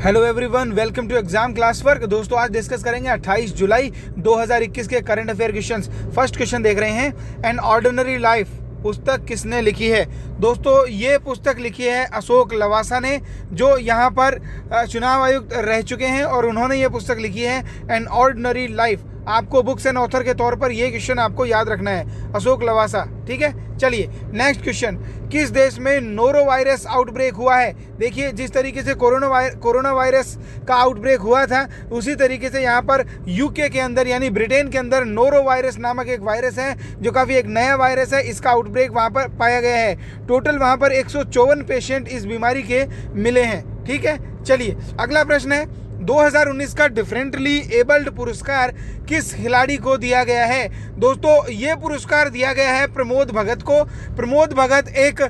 Hello everyone, welcome to exam class work. दोस्तों आज discuss करेंगे 28 जुलाई 2021 के current affair questions. First question देख रहे हैं, एन ऑर्डिनरी लाइफ पुस्तक किसने लिखी है। दोस्तों ये पुस्तक लिखी है अशोक लवासा ने, जो यहाँ पर चुनाव आयुक्त रह चुके हैं और उन्होंने ये पुस्तक लिखी है एन ऑर्डिनरी लाइफ। आपको बुक्स एंड ऑथर के तौर पर ये क्वेश्चन आपको याद रखना है, अशोक लवासा। ठीक है, चलिए नेक्स्ट क्वेश्चन, किस देश में नोरो वायरस आउटब्रेक हुआ है। देखिए जिस तरीके से कोरोना वायरस का आउटब्रेक हुआ था, उसी तरीके से यहाँ पर यूके के अंदर यानी ब्रिटेन के अंदर नोरो वायरस नामक एक वायरस है, जो काफ़ी एक नया वायरस है। इसका आउटब्रेक वहाँ पर पाया गया है। टोटल वहाँ पर 154 पेशेंट इस बीमारी के मिले हैं। ठीक है, चलिए अगला प्रश्न है, 2019 का डिफरेंटली एबल्ड पुरस्कार किस खिलाड़ी को दिया गया है। दोस्तों ये पुरस्कार दिया गया है प्रमोद भगत को। प्रमोद भगत एक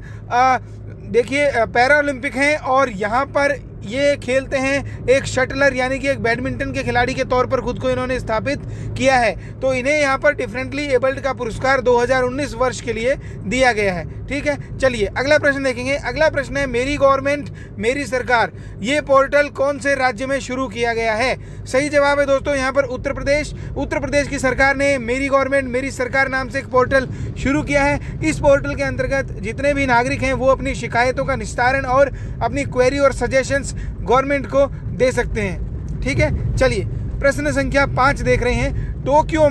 देखिए पैरा ओलंपिक हैं और यहाँ पर ये खेलते हैं एक शटलर यानी कि एक बैडमिंटन के खिलाड़ी के तौर पर खुद को इन्होंने स्थापित किया है। तो इन्हें यहाँ पर डिफरेंटली एबल्ड का पुरस्कार 2019 वर्ष के लिए दिया गया है। ठीक है, चलिए अगला प्रश्न देखेंगे। अगला प्रश्न है, मेरी गवर्नमेंट मेरी सरकार, ये पोर्टल कौन से राज्य में शुरू किया गया है। सही जवाब है दोस्तों यहाँ पर उत्तर प्रदेश। उत्तर प्रदेश की सरकार ने मेरी गवर्नमेंट मेरी सरकार नाम से एक पोर्टल शुरू किया है। इस पोर्टल के अंतर्गत जितने भी नागरिक हैं वो अपनी शिकायतों का निस्तारण और अपनी क्वेरी और सजेशंस गवर्नमेंट को दे सकते हैं। ठीक है, चलिए प्रश्न संख्या 5 देख रहे हैं, टोक्यो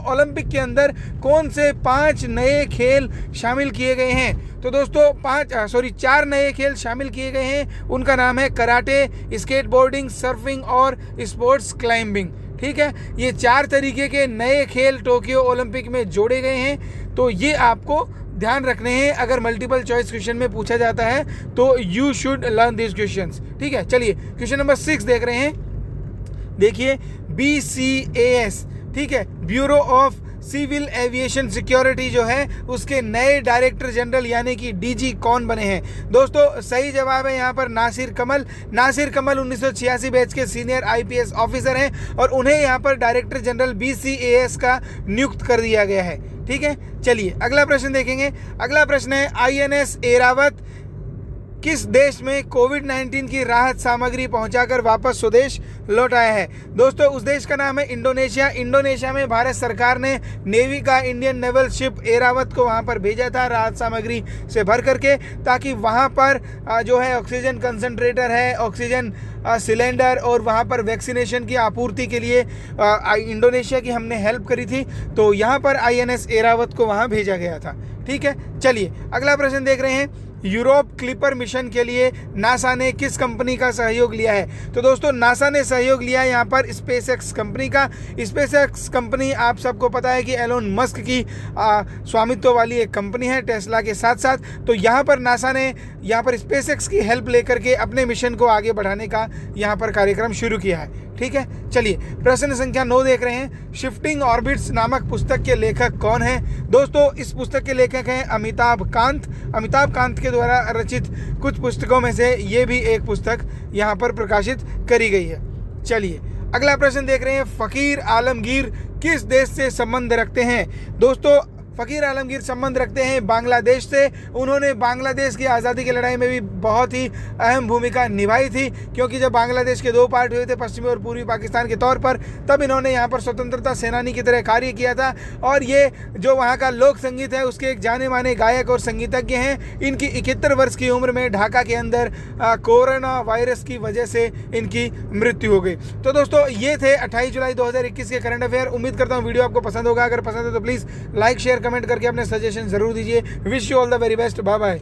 ओलंपिक के अंदर कौन से 5 नए खेल शामिल किए गए हैं। तो दोस्तों 4 नए खेल शामिल किए गए हैं। उनका नाम है कराटे, स्केटबोर्डिंग, सर्फिंग और स्पोर्ट्स क्लाइंबिंग। ठीक है, ये 4 तरीके के नए खेल टोक्यो ओलंपिक में जोड़े गए हैं। तो ये आपको ध्यान रखने हैं, अगर मल्टीपल चॉइस क्वेश्चन में पूछा जाता है तो you should learn this questions. ठीक है, चलिए क्वेश्चन नंबर 6 देख रहे हैं। देखिए BCAS, ठीक है, bureau of civil aviation security जो है उसके नए डायरेक्टर जनरल यानी कि DG कौन बने हैं। दोस्तों सही जवाब है यहाँ पर नासिर कमल। नासिर कमल 1986 बैच के सीनियर IPS ऑफिसर हैं और उन्हें यहाँ पर डायरेक्टर जनरल BCAS का नियुक्त कर दिया गया है। ठीक है, चलिए अगला प्रश्न देखेंगे। अगला प्रश्न है, INS ऐरावत किस देश में कोविड-19 की राहत सामग्री पहुंचाकर वापस स्वदेश लौट आया है। दोस्तों उस देश का नाम है इंडोनेशिया। इंडोनेशिया में भारत सरकार ने नेवी का इंडियन नेवल शिप ऐरावत को वहां पर भेजा था राहत सामग्री से भर करके, ताकि वहां पर जो है ऑक्सीजन कंसंट्रेटर है, ऑक्सीजन सिलेंडर और वहाँ पर वैक्सीनेशन की आपूर्ति के लिए इंडोनेशिया की हमने हेल्प करी थी। तो यहाँ पर INS ऐरावत को वहाँ भेजा गया था। ठीक है, चलिए अगला प्रश्न देख रहे हैं, यूरोप क्लिपर मिशन के लिए नासा ने किस कंपनी का सहयोग लिया है। तो दोस्तों नासा ने सहयोग लिया है यहाँ पर SpaceX कंपनी का। SpaceX कंपनी आप सबको पता है कि एलोन मस्क की स्वामित्व वाली एक कंपनी है टेस्ला के साथ साथ। तो यहाँ पर नासा ने यहाँ पर SpaceX की हेल्प लेकर के अपने मिशन को आगे बढ़ाने का यहाँ पर कार्यक्रम शुरू किया है। ठीक है, चलिए प्रश्न संख्या 9 देख रहे हैं, शिफ्टिंग ऑर्बिट्स नामक पुस्तक के लेखक कौन है। दोस्तों इस पुस्तक के लेखक हैं अमिताभ कांत। अमिताभ कांत के द्वारा रचित कुछ पुस्तकों में से ये भी एक पुस्तक यहाँ पर प्रकाशित करी गई है। चलिए अगला प्रश्न देख रहे हैं, फ़कीर आलमगीर किस देश से संबंध रखते हैं। दोस्तों फ़कीर आलमगीर संबंध रखते हैं बांग्लादेश से। उन्होंने बांग्लादेश की आज़ादी की लड़ाई में भी बहुत ही अहम भूमिका निभाई थी, क्योंकि जब बांग्लादेश के 2 पार्ट हुए थे, पश्चिमी और पूर्वी पाकिस्तान के तौर पर, तब इन्होंने यहाँ पर स्वतंत्रता सेनानी की तरह कार्य किया था। और ये जो वहाँ का लोक संगीत है उसके एक जाने माने गायक और संगीतज्ञ हैं। इनकी 71 वर्ष की उम्र में ढाका के अंदर कोरोना वायरस की वजह से इनकी मृत्यु हो गई। तो दोस्तों ये थे 28 जुलाई 2021 के करंट अफेयर। उम्मीद करता हूँ वीडियो आपको पसंद होगा। अगर पसंद है तो प्लीज़ लाइक शेयर कमेंट करके अपने सजेशन जरूर दीजिए। Wish you all the very best. Bye bye.